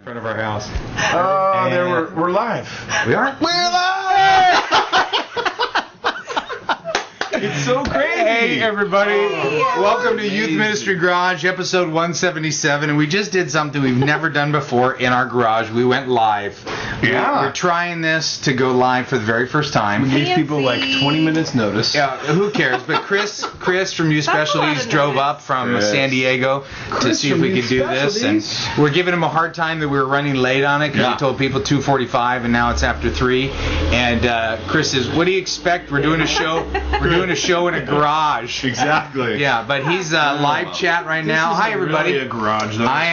In front of our house. Oh, there we're live. We are? We're live! It's so crazy. Hey, everybody. Welcome to Youth Ministry Garage, episode 177. And we just did something we've never done before in our garage. We went live. Yeah. We're trying this to go live for the very first time. We gave people like 20 minutes notice. Yeah, who cares? But Chris from Youth Specialties drove up from San Diego to see if we could do this. And we're giving him a hard time that we were running late on it because we told people 2:45 and now it's after 3. And Chris says, what do you expect? We're doing a show. We're doing a show in a garage. Exactly. Yeah, but he's live chat right now. Hi, everybody. Really a garage, though. I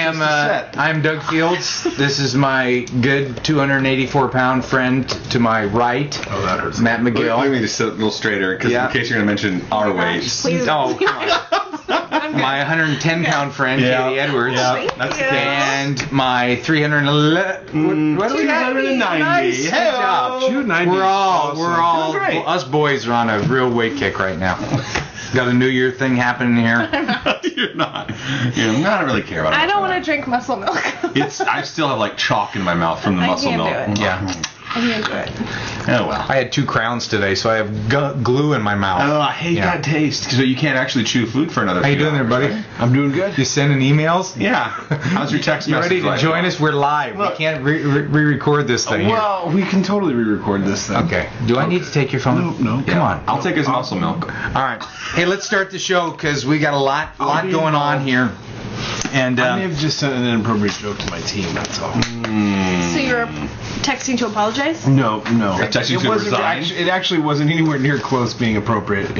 am Doug Fields. This is my good 284-pound friend to my right. Oh, that hurts. Matt McGill. Let me just sit a little straighter, because in case you're going to mention our weights. Oh, come on. My 110-pound friend, Katie Edwards. Yeah, that's the case. And my 311. What do we got? 290. Nice. Good job. 290. We're all great. us boys are on a real weight kick right now. Got a New Year thing happening here. You're not. I don't really care about it. I don't want to drink muscle milk. I still have like chalk in my mouth from the muscle milk. I can't do it. Yeah. I can't do it. Oh well. I had 2 crowns today, so I have glue in my mouth. Oh, I hate that taste because you can't actually chew food for another. How you few doing there, hours, buddy? right? I'm doing good. You sending emails? Yeah. How's your text You message? ready to like? join us? We're live. We can't re-record this thing here. Well, we can totally re-record this thing. Okay. Do I need to take your phone? No. Come on. I'll take his muscle milk. All right. Hey, let's start the show because we got a lot going on here. And I may have just sent an inappropriate joke to my team, that's all. So you're texting to apologize? No. Texting to resign? It actually wasn't anywhere near close being inappropriate,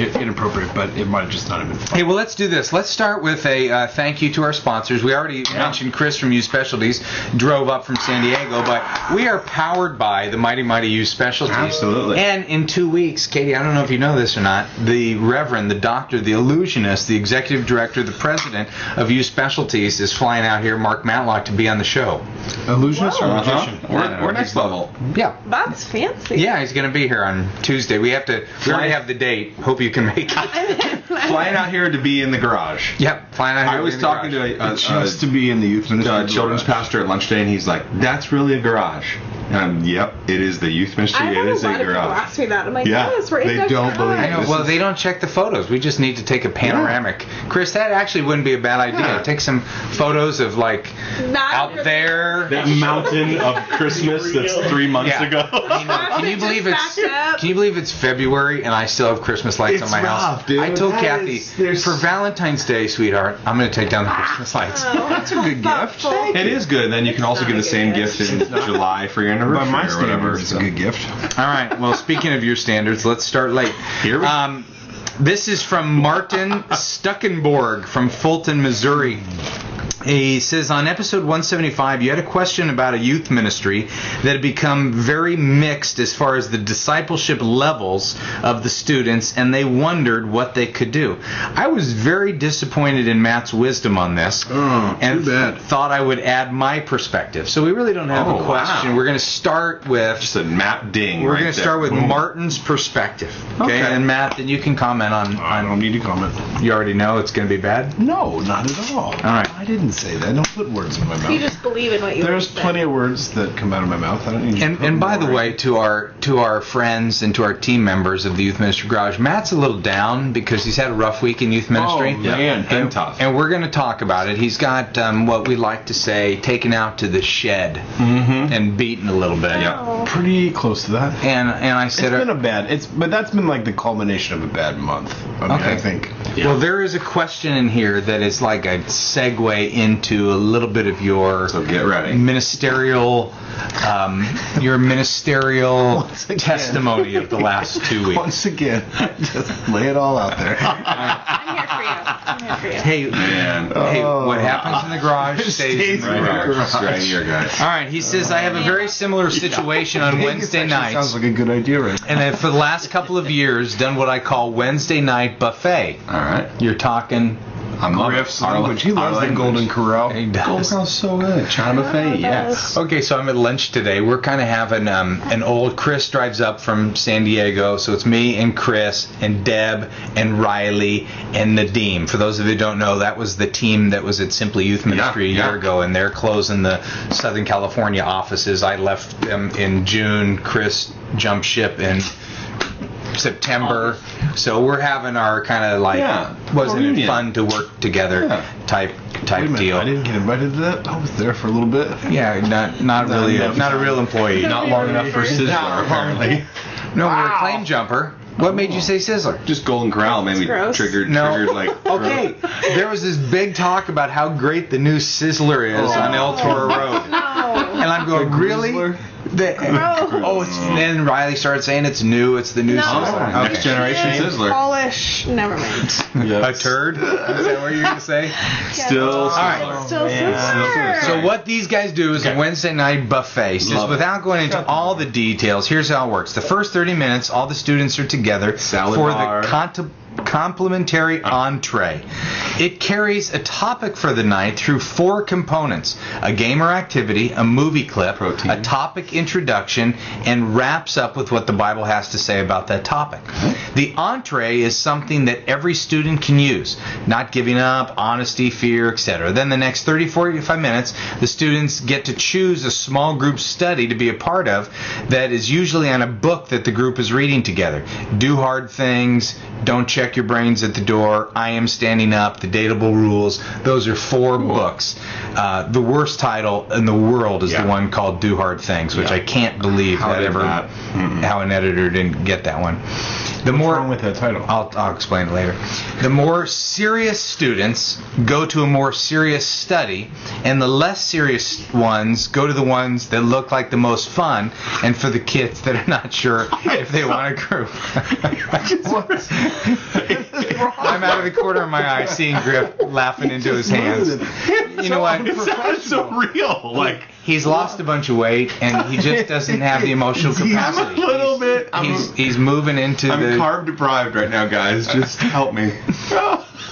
but it might have just not have been fun. hey, well, let's do this. Let's start with a thank you to our sponsors. We already mentioned Chris from Youth Specialties drove up from San Diego, but we are powered by the Mighty Youth Specialties. Absolutely. And in 2 weeks, Katie, I don't know if you know this or not, the Reverend, the Doctor, the Illusionist, the Executive Director, the President of Youth Specialties is flying out here, Mark Matlock, to be on the show. Illusionist or magician? We're next level. Yeah. That's fancy. Yeah, he's going to be here on Tuesday. We already have the date. Hope you can make it. Flying out here to be in the garage. Yep, flying out here. I was talking to Just to be in the youth ministry. children's pastor at lunch today, and he's like, "That's really a garage." And yep, it is the youth ministry. I It don't is know a why people garage. ask me that. I'm like, Yeah, yes, we're in they the don't believe garage. I know. This Well, is- they don't check the photos. We just need to take a panoramic. Chris, that actually wouldn't be a bad idea. Yeah. Take some photos of like Not out under there. That mountain of Christmas that's 3 months Yeah. ago. Can you believe it's Just backed up. Can you believe it's February and I still have Christmas lights It's on my house? rough, dude. I told That Kathy is- for Valentine's Day, sweetheart, I'm going to take down the Christmas lights. Oh, That's a good gift. It is good. And then you can also not give the a same good gift in July for your anniversary By my or whatever. standards, it's a good gift. All right. Well, speaking of your standards, let's start late. Here we This is from Martin Stuckenborg from Fulton, Missouri. He says, on episode 175, you had a question about a youth ministry that had become very mixed as far as the discipleship levels of the students, and they wondered what they could do. I was very disappointed in Matt's wisdom on this, and too bad. thought I would add my perspective. So we really don't have Oh, a question. wow. We're going to start with... Just a map ding. We're right going to there. start with Boom. Martin's perspective. Okay? Okay. And Matt, then you can comment on... I don't need to comment. You already know it's going to be bad? No, not at all. All right. I didn't say that. Don't put words in my mouth. You just believe in what you There's say. plenty of words that come out of my mouth. I don't need to put And by more the way, to our friends and to our team members of the Youth Ministry Garage, Matt's a little down because he's had a rough week in youth ministry. Oh, man. Been tough. And we're going to talk about it. He's got what we like to say taken out to the shed and beaten a little bit. Oh. Pretty close to that. And I said, It's been but that's been like the culmination of a bad month. I mean, Okay. I think. well, there is a question in here that is like a segue into a little bit of your So get ready. ministerial Once again. testimony of the last 2 weeks. Once again, just lay it all out there. I'm here for you. I'm here for you. Hey, Man. hey, what happens in the garage stays Stays in the in the garage. Right here. Just garage. right here, guys. All right, he says, I have a very similar situation on Wednesday nights. Sounds like a good idea, right? And I've, for the last couple of years, done what I call Wednesday night buffet. All right. You're talking I'm loving Griff's it. Our- language. He our loves the language. Golden Corral. He Golden does. Corral's so good. China buffet, yes. Okay, so I'm at lunch today. We're kind of having an old Chris drives up from San Diego, so it's me and Chris and Deb and Riley and Nadeem. For those of you who don't know, that was the team that was at Simply Youth Ministry a year ago, and they're closing the Southern California offices. I left them in June. Chris jumped ship in September. So we're having our kind of like, wasn't it reunion. fun to work together type Wait a minute, deal. I didn't get invited to that. I was there for a little bit. Yeah, not really, enough. not a real employee. Not long enough for Sizzler, apparently. No, we're a claim jumper. What made you say Sizzler? Just Golden Corral maybe gross. triggered like. Okay, there was this big talk about how great the new Sizzler is on El Toro Road. No. And I'm going, really? Then Riley started saying it's new. It's the new No. Sizzler. Oh, next generation Yeah, Sizzler. Polish. Never mind. A turd? Is that what you're going to say? Still All right. Still Sizzler. So what these guys do is a Wednesday night buffet. Just Love it. without going into all the details, here's how it works. The first 30 minutes, all the students are together Salad for bar. the complimentary entree. It carries a topic for the night through 4 components: a game or activity, a movie clip, Protein. a topic introduction, and wraps up with what the Bible has to say about that topic. The entree is something that every student can use: not giving up, honesty, fear, etc. Then the next 30-45 minutes, the students get to choose a small group study to be a part of that is usually on a book that the group is reading together. Do Hard Things, Don't Check Your Brains at the Door, I Am Standing Up, The Dateable Rules. Those are 4 books. The worst title in the world is the one called Do Hard Things, which I can't believe How that did ever that? how an editor didn't get that one. The What's more wrong with that title? I'll explain it later. The more serious students go to a more serious study, and the less serious ones go to the ones that look like the most fun, and for the kids that are not sure if they want a group. I'm out of the corner of my eye seeing Griff laughing into his hands. You know what? It sounds so real. Like He's lost a bunch of weight, and he just doesn't have the emotional capacity. a little bit. He's moving into I'm the carb deprived right now, guys. Just help me.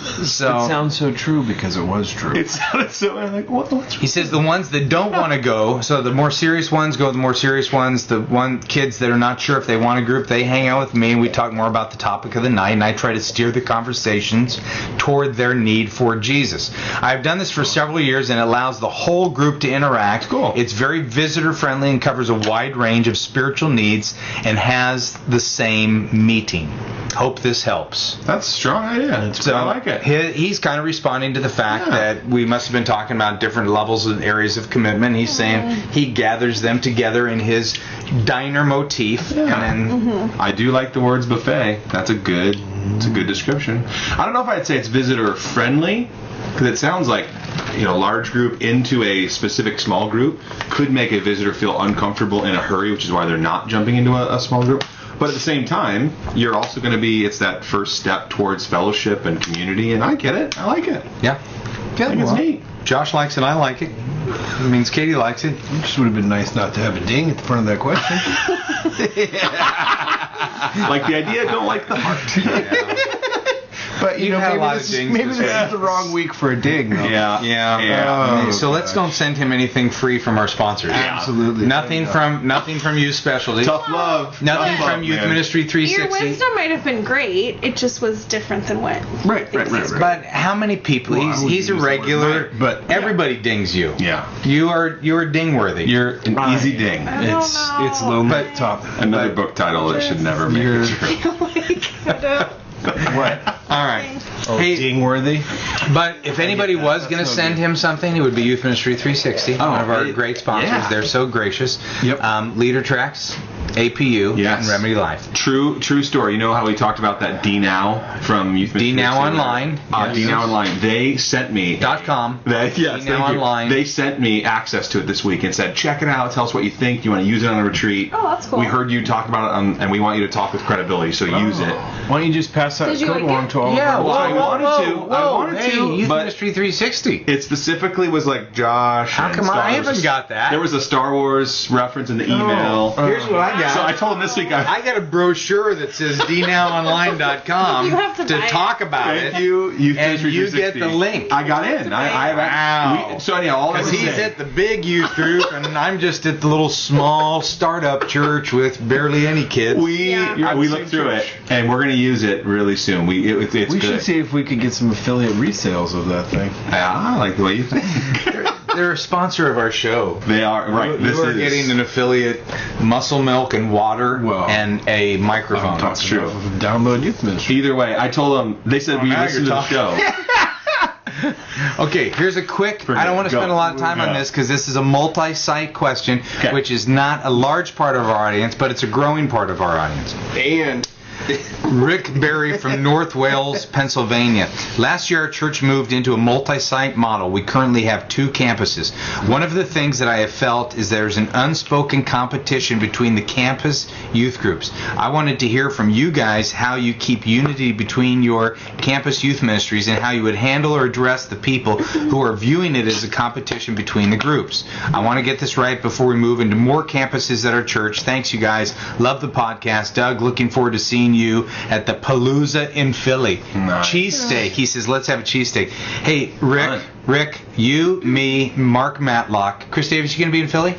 It so. sounds so true because it was true. It sounded so. I'm like, what's He says the ones that don't want to go, so the more serious ones go with the more serious ones. The kids that are not sure if they want a group, they hang out with me, and we talk more about the topic of the night, and I try to steer the conversations toward their need for Jesus. I've done this for several years, and it allows the whole group to interact. Cool. It's very visitor-friendly and covers a wide range of spiritual needs and has the same meeting. Hope this helps. That's a strong idea. So I like it. He's kind of responding to the fact that we must have been talking about different levels and areas of commitment. He's saying he gathers them together in his diner motif, and then I do like the words buffet. It's a good description. I don't know if I'd say it's visitor friendly, because it sounds like large group into a specific small group could make a visitor feel uncomfortable in a hurry, which is why they're not jumping into a small group. But at the same time, you're also going to it's that first step towards fellowship and community, and I get it. I like it. yeah, I think it's neat. Josh likes it. I like it. It means Katie likes it. It just would have been nice not to have a ding at the front of that question. Like the idea, don't like the heart. But You had a lot of dings maybe this this week. is the wrong week for a ding. Though. Yeah. Oh, So let's don't send him anything free from our sponsors. Absolutely. Nothing from Youth Specialty. Tough love. Nothing Tough from love, Youth man. Ministry Your 360. wisdom might have been great. It just was different than what. Right. But how many people? Well, I wouldn't he's a use the word regular, might, but everybody dings you. Yeah. You're ding worthy. You're an easy ding. I don't It's know. low But- top. Another book title that should never make You're- it true. What? All right. Oh, Hey, ding worthy. but if anybody was going to That's no send good. him something, it would be Youth Ministry 360, one of our great sponsors. yeah. They're so gracious. Yep. Leader Tracks, APU, Yes. and Remedy Life. True story. You know how we talked about that D Now from Youth Ministry? D Now Online. Yes. D Now Online. They sent me .com. Yes, D Now thank you. Online. They sent me access to it this week and said, check it out. Tell us what you think. You want to use it on a retreat? Oh, that's cool. We heard you talk about it, and we want you to talk with credibility. So use it. Why don't you just pass that Did you code like along it? to all Yeah, of well, our I wanted to. Hey, to, Youth but- Ministry 360. It specifically was like Josh. How and come Star I Wars. haven't got that? There was a Star Wars reference in the email. Here's what I got. So I told him this week. I got a brochure that says dnowonline.com You have to buy it. talk about Thank it. you. And you get the link. I got in. Wow. So anyhow, all that Because to he's say- at the big youth group, and I'm just at the little small startup church with barely any kids. We Yeah. we looked through it, and we're going to use it really soon. It's We good. should see if we could get some affiliate resales of that thing. I like the way you think. They're a sponsor of our show. They are right. You are is getting an affiliate, muscle milk and water, Well, and a microphone. That's true. Download Youth Ministry. Either way, I told them. They said we now listen to you're the show. Okay, here's a quick. I don't want to Go. spend a lot of time on Yeah. this because this is a multi-site question, Okay. which is not a large part of our audience, but it's a growing part of our audience. And Rick Berry from North Wales, Pennsylvania. Last year, our church moved into a multi-site model. We currently have 2 campuses. One of the things that I have felt is there's an unspoken competition between the campus youth groups. I wanted to hear from you guys how you keep unity between your campus youth ministries and how you would handle or address the people who are viewing it as a competition between the groups. I want to get this right before we move into more campuses at our church. Thanks, you guys. Love the podcast. Doug, looking forward to seeing you at the Palooza in Philly. Nice. Cheesesteak. He says, let's have a cheesesteak. Hey, Fun. Rick, you, me, Mark Matlock. Chris Davis, you going to be in Philly?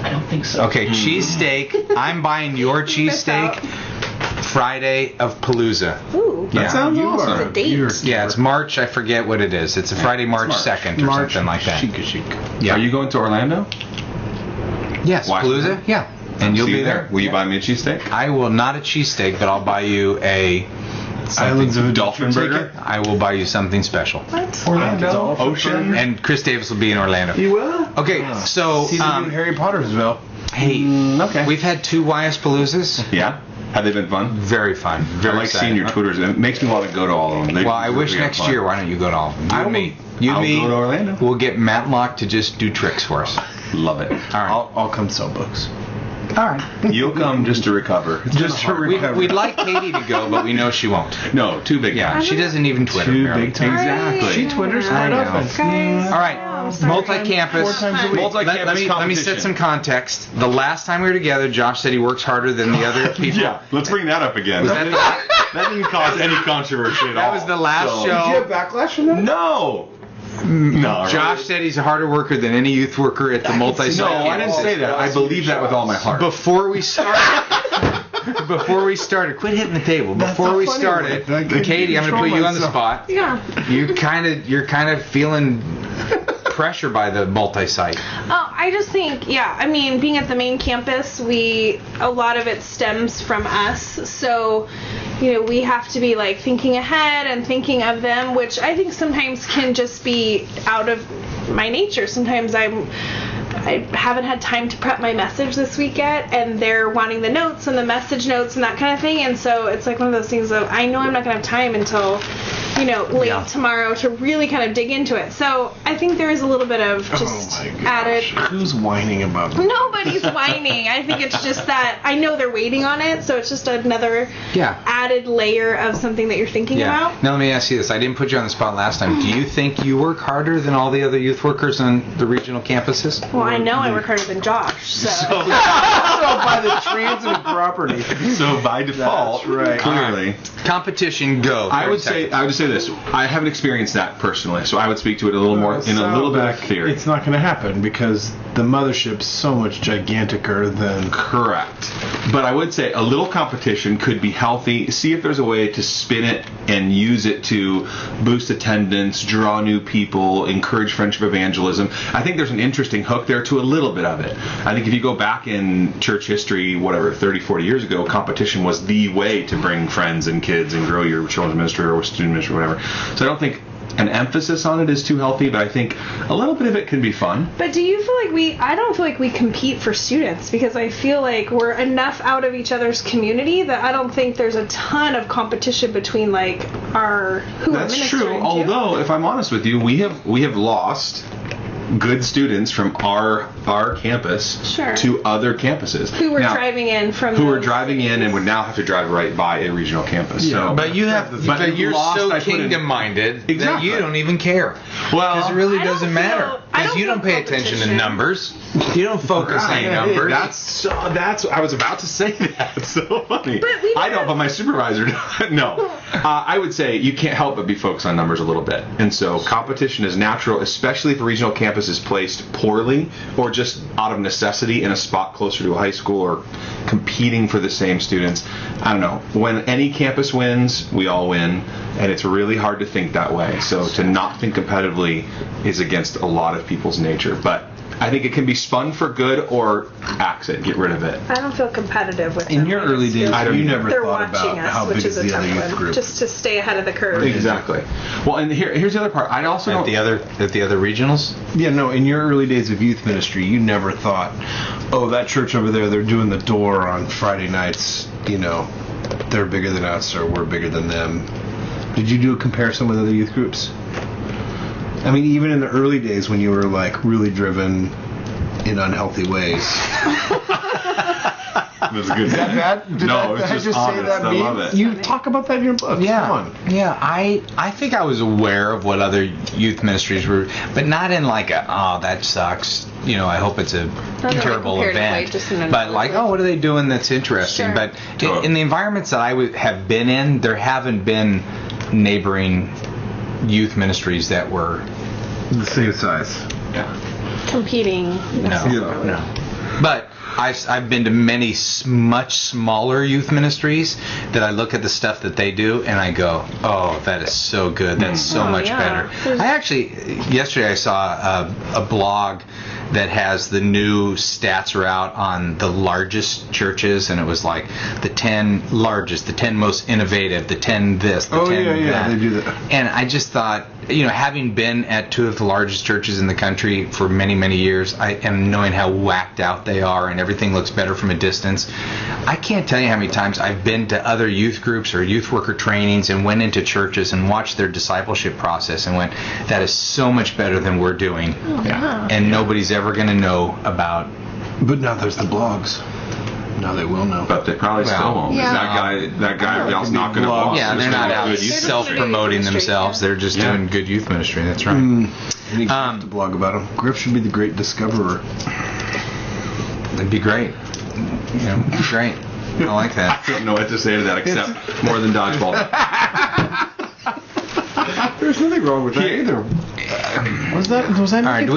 I don't think so. Okay, cheesesteak. I'm buying your Miss out. cheesesteak Friday of Palooza. Ooh. Yeah. That sounds awesome. The date. Yeah, it's March. I forget what it is. It's a Friday, March March. 2nd or something like that. Chic. Yeah. Are you going to Orlando? Yes, Washington? Palooza? Yeah. And you'll See be you there. Will you buy me a cheesesteak? I will not a cheesesteak, but I'll buy you a Islands of Dolphin Adventure burger? I will buy you something special. What? Orlando? Ocean? And Chris Davis will be in Orlando. You will? Okay, so See the new Harry Pottersville. hey, Okay. we've had 2 YS Paloozas. Yeah? Have they been fun? Very fun. Very I like exciting. seeing your Twitters. It makes me want to go to all of them. Well, I wish next year. Why don't you go to all of them? You and me. You I'll and me. go to Orlando. We'll get Matlock to just do tricks for us. Love it. All right. I'll come sell books. All right. You'll come just to recover. Just to recover. We'd like Katie to go, but we know she won't. No, too big. Yeah, she doesn't even Twitter. Too Marilyn. big time. Exactly. She Twitters I quite know. often. Guys. All right. I'm sorry. Multi-campus. 4 times a week. Multi-campus Let me competition. set some context. The last time we were together, Josh said he works harder than the other people. Yeah, let's bring that up again. Was that the- That didn't cause any controversy at all. That was the last So- show. backlash from that? No. No. Josh said he's a harder worker than any youth worker at the multi-site. No, I didn't campuses. say that. I believe that with all my heart. Before we started, quit hitting the table. Before we started, Katie, I'm going to put you on the spot. Yeah. You're kind of feeling pressure by the multi-site. Oh, I just think, yeah, I mean, being at the main campus, a lot of it stems from us. So, we have to be like thinking ahead and thinking of them, which I think sometimes can just be out of my nature. Sometimes I haven't had time to prep my message this week yet, and they're wanting the notes and the message notes and that kind of thing. And so it's like one of those things of I know I'm not going to have time until, late tomorrow to really kind of dig into it. So I think there is a little bit of just added. Who's whining about that? Nobody's whining. I think it's just that I know they're waiting on it, so it's just another added layer of something that you're thinking about. Now let me ask you this. I didn't put you on the spot last time. Do you think you work harder than all the other youth workers on the regional campuses? Well, I know I work harder than Josh, so. So by the transitive property. So by default, That's right. clearly. Competition, go. I would say this. I haven't experienced that personally, so I would speak to it a little more in a little bit of theory. It's not going to happen because the mothership's so much giganticer than. Correct. But I would say a little competition could be healthy. See if there's a way to spin it and use it to boost attendance, draw new people, encourage friendship evangelism. I think there's an interesting hook there to a little bit of it. I think if you go back in church history, 30, 40 years ago, competition was the way to bring friends and kids and grow your children's ministry or student ministry or whatever. So I don't think an emphasis on it is too healthy, but I think a little bit of it can be fun. But do you feel like I don't feel like we compete for students, because I feel like we're enough out of each other's community that I don't think there's a ton of competition between like who That's we're true. ministering to. Although, if I'm honest with you, we have lost good students from our campus Sure. to other campuses Who were Now, driving in from who were those driving in cities. and would now have to drive right by a regional campus. Yeah, So, But you have, But but you're lost, so I put in- kingdom-minded that Exactly. you don't even care. well, Because it really I don't doesn't matter. feel- Because you don't pay attention to numbers. You don't focus on numbers. That's I was about to say that. It's so funny. But we I don't, but my supervisor no. I would say you can't help but be focused on numbers a little bit. And so competition is natural, especially if a regional campus is placed poorly or just out of necessity in a spot closer to a high school or competing for the same students. I don't know. When any campus wins, we all win. And it's really hard to think that way. So to not think competitively is against a lot of people's nature. But I think it can be spun for good or axe it, get rid of it. I don't feel competitive with In them. your I just early feel days, you never they're thought watching about us, how which big is is a the other tough youth one, group. just to stay ahead of the curve. Exactly. Well, and here's the other part. I also At don't. the other regionals? Yeah, no, in your early days of youth ministry, you never thought, oh, that church over there, they're doing the door on Friday nights, they're bigger than us or we're bigger than them. Did you do a comparison with other youth groups? I mean, even in the early days when you were like really driven in unhealthy ways. That's good. Is that bad? No, it's just honest. I love it. You talk about that in your book. Come on. Yeah. I think I was aware of what other youth ministries were, but not in like that sucks. I hope it's a terrible comparatively, event. just in But like, what are they doing that's interesting? Sure. But in the environments that I have been in, there haven't been neighboring youth ministries that were The same size. Yeah. Competing. no. But I've been to many much smaller youth ministries that I look at the stuff that they do and I go, oh, that is so good. That's so much better. Yesterday I saw a blog that has the new stats are out on the largest churches, and it was like the 10 largest, the 10 most innovative, the 10 this, the 10 that. They do that. And I just thought, having been at two of the largest churches in the country for many, many years, and knowing how whacked out they are and everything looks better from a distance, I can't tell you how many times I've been to other youth groups or youth worker trainings and went into churches and watched their discipleship process and went, that is so much better than we're doing. And nobody's ever going to know about. But now there's the blogs. Now they will know. But they probably still won't. Yeah. That guy else not going to Vlogs. blog. Yeah, they're not out Good youth self-promoting ministry, themselves. They're just Yeah. doing good youth ministry. That's right. And you have to blog about them. Griff should be the great discoverer. That'd be great. Great. I like that. I don't know what to say to that except more than dodgeball. There's nothing wrong with that either. Was that All right. Do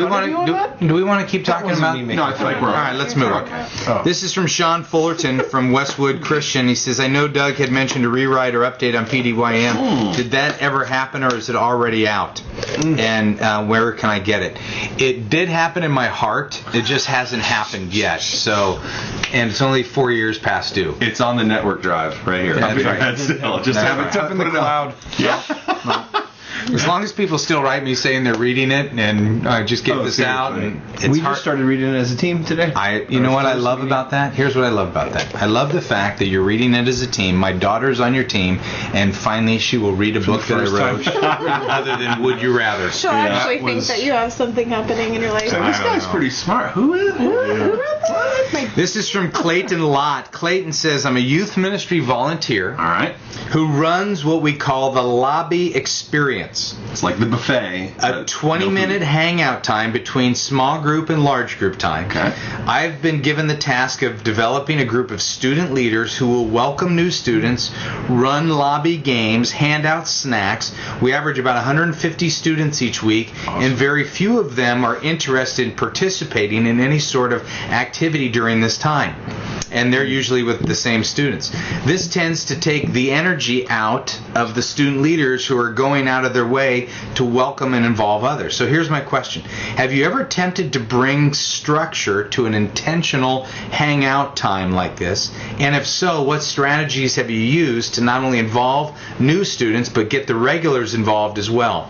we want to keep talking wasn't about? me making No, I feel like we're All right, let's move on. Oh. This is from Sean Fullerton from Westwood Christian. He says, I know Doug had mentioned a rewrite or update on PDYM. Did that ever happen, or is it already out? And where can I get it? It did happen in my heart. It just hasn't happened yet. So, and it's only 4 years past due. It's on the network drive right here. That's right. That's still. Just That's have right. it up in the cloud. Yeah. As long as people still write me saying they're reading it and just get this out. seriously. And it's We hard. just started reading it as a team today. You know what I love about that? Here's what I love about that. I love the fact that you're reading it as a team. My daughter's on your team, and finally she will read a book that I wrote other than Would You Rather. She'll actually think that you have something happening in your life. This guy's pretty smart. Who is? This is from Clayton Lott. Clayton says, I'm a youth ministry volunteer All right. who runs what we call the Lobby Experience. It's like the buffet. A 20-minute hangout time between small group and large group time. Okay. I've been given the task of developing a group of student leaders who will welcome new students, run lobby games, hand out snacks. We average about 150 students each week, and very few of them are interested in participating in any sort of activity during this time. And they're usually with the same students. This tends to take the energy out of the student leaders who are going out of their way to welcome and involve others. So here's my question. Have you ever attempted to bring structure to an intentional hangout time like this? And if so, what strategies have you used to not only involve new students, but get the regulars involved as well?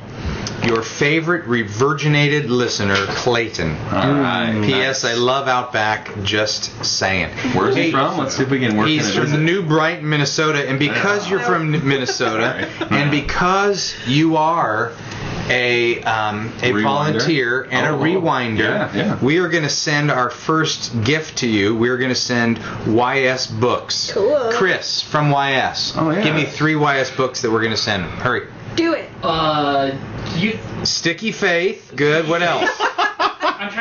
Your favorite revirginated listener, Clayton. All right. P.S. I love Outback, just saying. Where's he from? Let's see if we can work He's in from visit. New Brighton, Minnesota, and because you're from Minnesota, and because you are a Rewinder? volunteer and a rewinder, Yeah. we are going to send our first gift to you. We're going to send YS books. Cool. Chris from YS. Oh, yeah. Give me 3 YS books that we're going to send. Hurry. Do it. You Sticky Faith. Good. What else?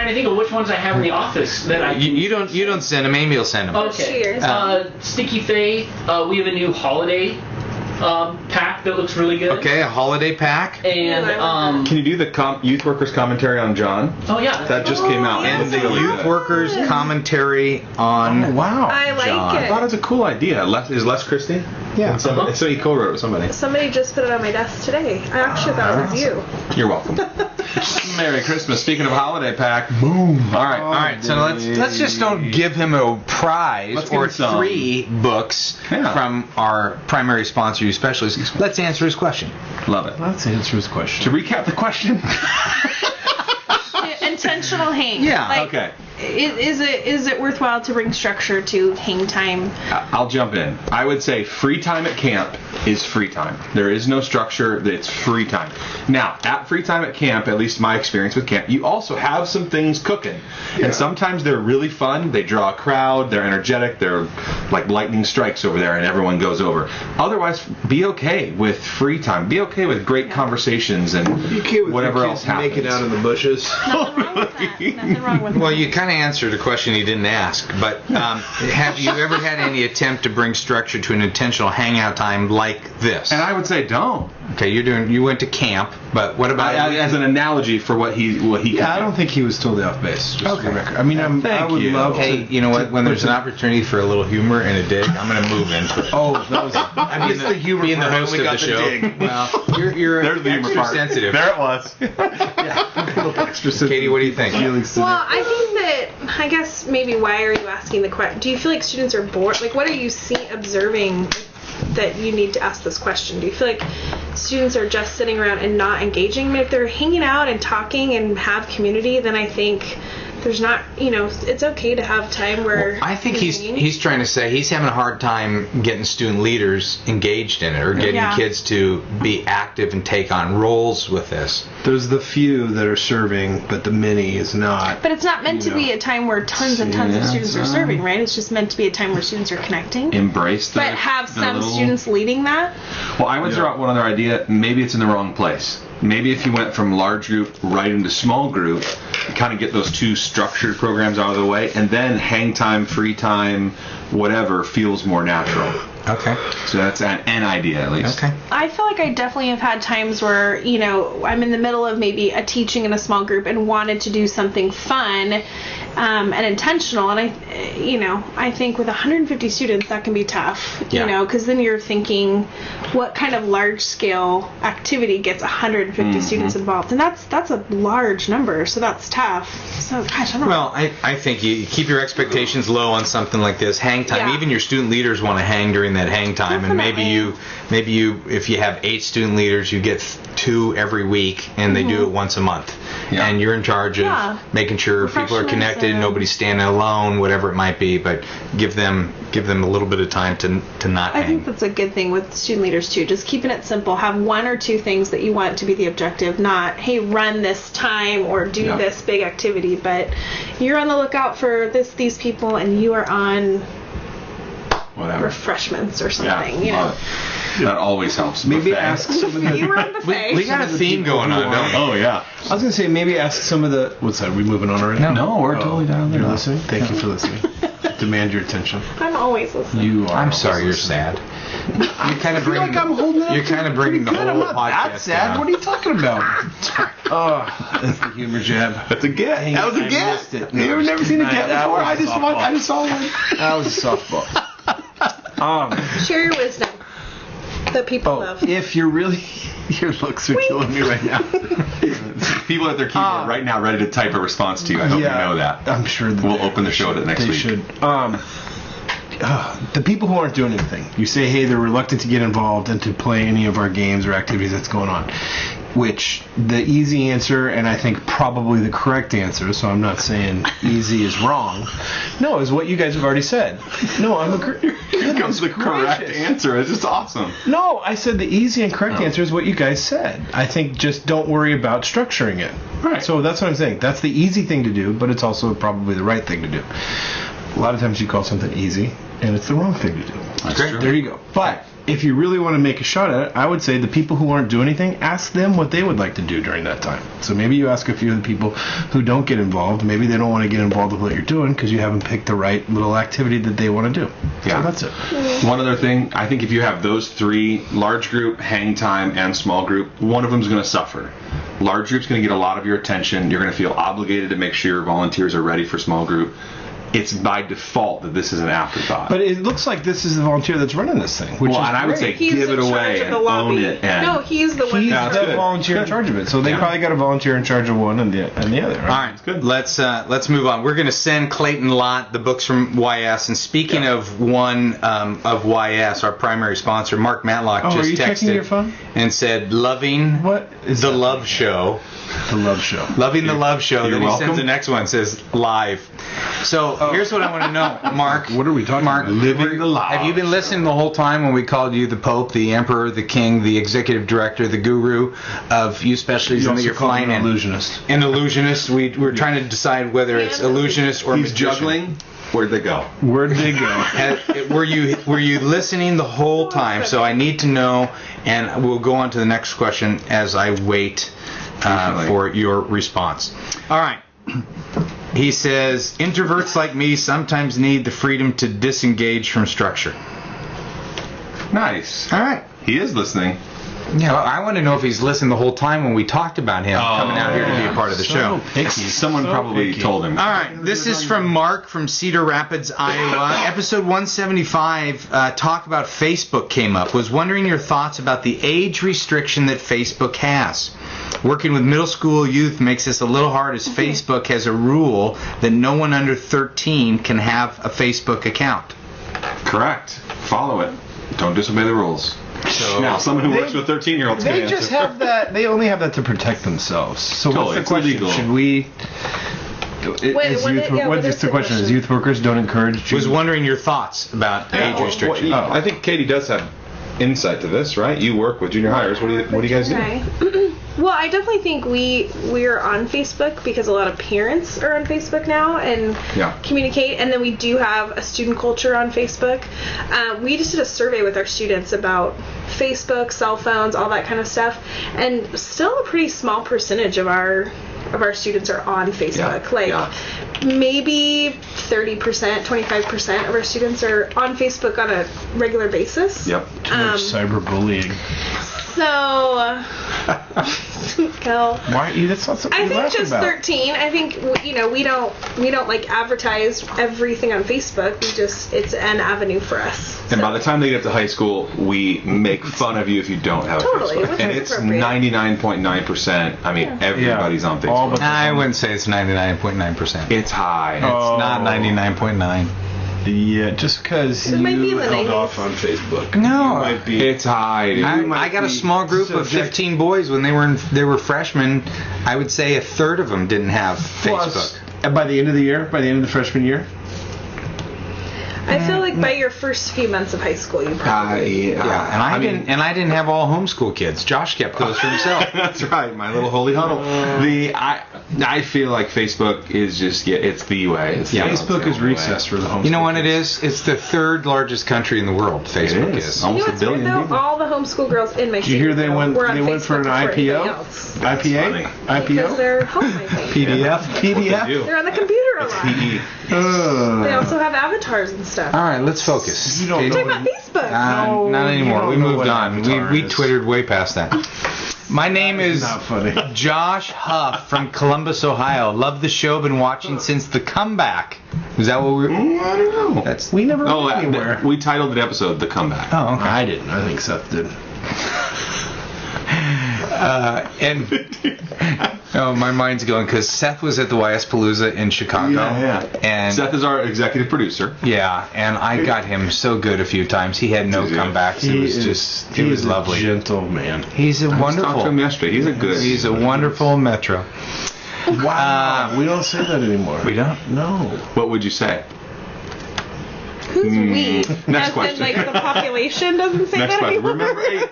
trying to think of which ones I have in the office that I. You don't send them. Amy will send them. Okay. Cheers. Sticky Faith. We have a new holiday pack that looks really good. Okay, a holiday pack. And Can you do the youth workers commentary on John? oh yeah, That just came out. yeah. And the Really youth good. workers commentary on. Oh, wow. I like John. I thought it it. was a cool idea. Is Les Christie? Yeah. So he co-wrote it with somebody. Somebody just put it on my desk today. I actually thought it was you. You're welcome. Merry Christmas. Speaking of holiday pack, boom. All right. All right, so let's just don't give him a prize Let's give or him some. 3 books Yeah. from our primary sponsor, You Specialists. Let's answer his question. Love it. Let's answer his question. To recap the question. Intentional hang. Yeah, Like, okay. Is it worthwhile to bring structure to hang time? I'll jump in. I would say free time at camp is free time. There is no structure. It's free time. Now, at free time at camp, at least my experience with camp, you also have some things cooking. And sometimes they're really fun. They draw a crowd. They're energetic. They're like lightning strikes over there and everyone goes over. Otherwise, be okay with free time. Be okay with great conversations and You okay with whatever your else kids happens. making out in the bushes? Nothing wrong with that. Nothing wrong with Well, that. you kind of answered a question he didn't ask, but have you ever had any attempt to bring structure to an intentional hangout time like this? And I would say don't. Okay, you went to camp, but what about As an analogy for what he Yeah, I don't think he was totally off base. Just for the record. I mean, I Thank would you. love Hey, to. you know what? When there's an opportunity for a little humor and a dig, I'm going to move into it. Oh, that was. I'm being the humor being the part. host We of the got the show. dig. Well, you're There's the humor extra part. sensitive. There it was. Extra Katie, what do you think? feelings to Well, I think that, I guess maybe why are you asking the question? Do you feel like students are bored? Like, what are you observing that you need to ask this question? Do you feel like students are just sitting around and not engaging? I mean, if they're hanging out and talking and have community, then I think there's not, it's okay to have time where I think you're he's hanging. trying to say he's having a hard time getting student leaders engaged in it or getting Yeah. kids to be active and take on roles with this. There's the few that are serving, but the many is not. But it's not meant to You be know. a time where tons and tons of students are serving, right? It's just meant to be a time where students are connecting. Embrace the But have the some little- students leading that. Well, I would throw out one other idea. Maybe it's in the wrong place. Maybe if you went from large group right into small group, kind of get those 2 structured programs out of the way, and then hang time, free time, whatever feels more natural. Okay. So that's an idea at least. Okay. I feel like I definitely have had times where, I'm in the middle of maybe a teaching in a small group and wanted to do something fun and intentional. And I think with 150 students, that can be tough, Yeah. because then you're thinking what kind of large scale activity gets 150 students involved. And that's a large number. So that's tough. So, gosh, I don't know. Well, I think you keep your expectations low on something like this. Hang time. Yeah. Even your student leaders want to hang during that hang time, and maybe you, if you have 8 student leaders, you get 2 every week, and they do it once a month. Yeah. And you're in charge of Yeah. making sure people are Refreshments connected, and- nobody's standing alone, whatever it might be. But give them a little bit of time to not I hang. think that's a good thing with student leaders too. Just keeping it simple. Have 1 or 2 things that you want to be the objective, not, hey, run this time or do Yeah. this big activity, but you're on the lookout for these people and you are on Whatever. refreshments or Yeah. something, love it. That always helps. Maybe Buffet. ask some of the. You were on buffet. we got a theme going on, don't we? Oh yeah. I was gonna say maybe ask some of the. What's that? Are we moving on already? No, we're totally down there. You're listening. Thank you for listening. Demand your attention. I'm always listening. You are. I'm sorry, you're sad. You kind of bring. like I'm holding it You're kind of bringing the Good, I'm whole not podcast that sad. down. What are you talking about? Oh, that's the humor jab. That's a get. Dang That was it, a I get. missed it. You've never seen a get That before. was I a just saw one. That was a softball. Share your wisdom that people love. If you're really, your looks are killing me right now. People at their keyboard right now ready to type a response to you. I hope you know that. I'm sure that We'll open the show next they week. should. The people who aren't doing anything, you say, hey, they're reluctant to get involved and to play any of our games or activities that's going on. Which the easy answer, and I think probably the correct answer, so I'm not saying easy is wrong, no, is what you guys have already said. No, I'm agreeing. Here comes the correct answer. It's just awesome. No, I said the easy and correct answer is what you guys said. I think just don't worry about structuring it. Right. So that's what I'm saying. That's the easy thing to do, but it's also probably the right thing to do. A lot of times you call something easy, and it's the wrong thing to do. That's Great. true. There you go. But if you really want to make a shot at it, I would say the people who aren't doing anything, ask them what they would like to do during that time. So maybe you ask a few of the people who don't get involved. Maybe they don't want to get involved with what you're doing because you haven't picked the right little activity that they want to do. Yeah. So that's it. One other thing, I think if you have those three, large group, hang time, and small group, one of them is going to suffer. Large group's going to get a lot of your attention. You're going to feel obligated to make sure your volunteers are ready for small group. It's by default that this is an afterthought. But it looks like this is the volunteer that's running this thing. Which well, is and I would great. say He's give it in charge away of and the lobby. own it. And No, he's the one. He's Yeah, that's the good. volunteer in charge of it, so they probably got a volunteer in charge of one and the other. Right? All right, good. Let's move on. We're going to send Clayton Lott the books from YS. And speaking of one of YS, our primary sponsor, Mark Matlock, Oh, just are you checking texted your phone? and said, "Loving What is the that? Love Show." The Love Show. Loving the Love Show. you're Then he welcome. sends the next one, says live. So here's what I want to know, Mark. What are we talking Mark, about? Living the Love have you been listening the whole time when we called you the Pope, the Emperor, the King, the Executive Director, the Guru of youth specialties, and that you're flying an in? illusionist. An illusionist. We're trying to decide whether it's illusionist or he's magician. juggling. Where'd they go? Where'd they go? Were you listening the whole time? So I need to know, and we'll go on to the next question as I wait for your response. All right. He says, introverts like me sometimes need the freedom to disengage from structure. Nice. All right. He is listening. Yeah, well, I want to know if he's listened the whole time when we talked about him coming out here to be a part of the show. Someone probably told him. All right, this is from Mark from Cedar Rapids, Iowa. Episode 175, talk about Facebook came up. Was wondering your thoughts about the age restriction that Facebook has. Working with middle school youth makes this a little hard as Facebook has a rule that no one under 13 can have a Facebook account. Correct. Follow it. Don't disobey the rules. So Now, someone who works with 13-year-olds can They answer. just have that. They only have that to protect themselves. So Totally, what's the it's question? illegal. Should we? what is the the question? Is question? youth workers don't encourage? was wondering your thoughts about age restriction. Oh. I think Katie does have insight to this, right? You work with junior hires. What do you guys do? Right. Well, I definitely think we're on Facebook because a lot of parents are on Facebook now and communicate, and then we do have a student culture on Facebook. We just did a survey with our students about Facebook, cell phones, all that kind of stuff, and still a pretty small percentage of our students are on Facebook. Maybe 30%, 25% of our students are on Facebook on a regular basis. Yep. Too much cyberbullying. So, Kel. Why? That's not something I you think laugh just about. 13. I think we don't like advertise everything on Facebook. It's an avenue for us. And by the time they get to high school, we make fun of you if you don't have Totally, a Facebook. which And is it's appropriate. 99.9%. I mean, everybody's on Facebook. All but I wouldn't say it's 99.9%. It's high. It's not 99.9. Yeah, just because It you might be in the held 90s. off on Facebook. No. You might be. It's high, dude. I got a small group of 15 boys when they were freshmen. I would say a third of them didn't have Facebook. And by the end of the year, by the end of the freshman year, I feel like by your first few months of high school, you probably. Yeah, and I didn't have all homeschool kids. Josh kept those for himself. That's right, my little holy huddle. I feel like Facebook is just it's the way. It's Facebook is recessed for the homeschool. You know what it is? It's the third largest country in the world. Facebook is. Almost You know what's a billion weird though? people. All the homeschool girls in my Did you hear they went? were on They went Facebook for an before anybody IPO. else. IPA. Because IPO. they're home, I think. PDF. They're on the computer a lot. PE. They also have avatars and stuff. All right, let's focus. You don't Okay? know Talking about Facebook. Not anymore. you We don't know moved what on. Avatar We is. twittered way past that. My name is Not funny. Josh Huff from Columbus, Ohio. Love the show. Been watching since the comeback. Is that what we're? I don't know. That's. We never went anywhere. We titled the episode "The Comeback." Oh, okay. I didn't. I think Seth did. Oh, my mind's going because Seth was at the YS Palooza in Chicago. And Seth is our executive producer. yeah, and I got him so good a few times. He had no Did you? comebacks. It was just, it was lovely. A gentle man. He's a I talked to him wonderful. yesterday. He's a wonderful Metro. Wow. We don't say that anymore. We don't. No. What would you say? Who's we? Next As question. in, like, the population doesn't say Next that question. anymore. Remember, hey,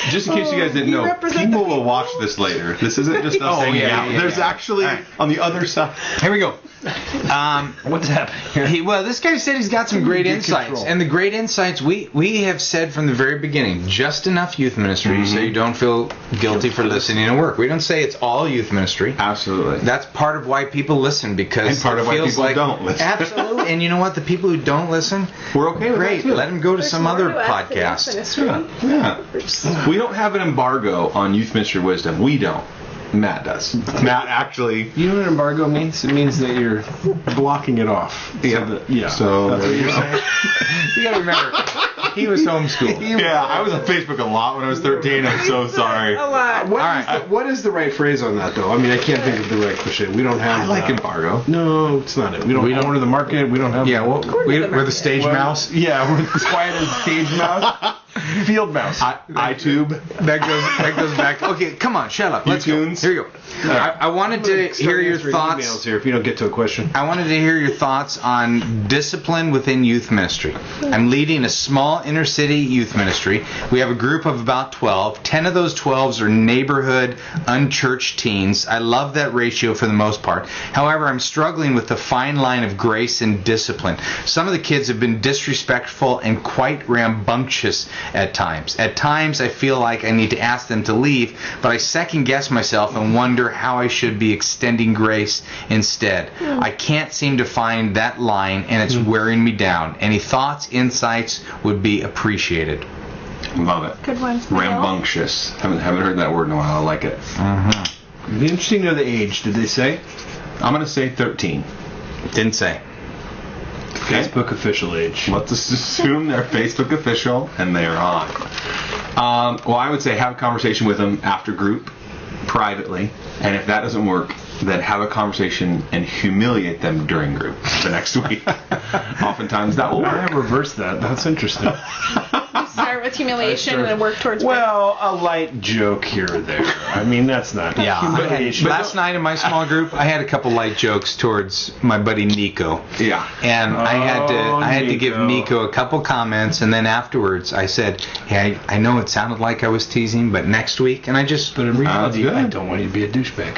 just in case you guys didn't You know, represent people the will watch this later. This isn't just us hanging out. There's actually on the other side. Here we go. What's happening here? Well, this guy said he's got some great Get insights, control. and the great insights we have said from the very beginning, just enough youth ministry so you don't feel guilty for listening to work. We don't say it's all youth ministry. Absolutely. That's part of why people listen, because And part it of why feels people like, don't listen. Absolutely. And you know what? The people who don't listen, We're okay with great. that, too. Let them go to There's some more other to us than youth podcast. ministry. Yeah. We don't have an embargo on youth ministry wisdom. We don't. Matt does. Matt actually. You know what embargo means? It means that you're blocking it off. So That's what you're saying. You got to remember, he was homeschooled. yeah, I was on Facebook a lot when I was 13. I'm so sorry. A lot. What is the right phrase on that, though? I mean, I can't think of the right cliche. We don't have. I like embargo. No, it's not it. We don't corner the market. We don't have. Yeah, well, we're the market. stage mouse. Yeah, we're as quiet as stage mouse, field mouse. iTube. That goes back. Okay, come on, shut up. Let's go. iTunes. Here you go. I wanted to hear your Emails thoughts. here if you don't get to a question. I wanted to hear your thoughts on discipline within youth ministry. I'm leading a small inner city youth ministry. We have a group of about 12. 10 of those 12s are neighborhood, unchurched teens. I love that ratio for the most part. However, I'm struggling with the fine line of grace and discipline. Some of the kids have been disrespectful and quite rambunctious at times. At times, I feel like I need to ask them to leave, but I second guess myself and wonder how I should be extending grace instead. I can't seem to find that line, and it's wearing me down. Any thoughts, insights would be appreciated. Love it. Good one. Rambunctious. Haven't heard that word in a while. I like it. It'd be interesting to know the age. Did they say? I'm going to say 13. Didn't say. Okay. Facebook official age. Let's just assume they're Facebook official and they are on. Well, I would say have a conversation with them after group, privately, and if that doesn't work, then have a conversation and humiliate them during group the next week. Oftentimes that will I work. have reversed that. That's interesting. Start with humiliation and then work towards Well, a light joke here or there. I mean, that's not humiliation. Last night in my small group, I had a couple light jokes towards my buddy Nico. Yeah. And I had to give Nico. Nico a couple comments, and then afterwards I said, "Hey, I know it sounded like I was teasing, but next week," and I just But in reality, good. I don't want you to be a douchebag.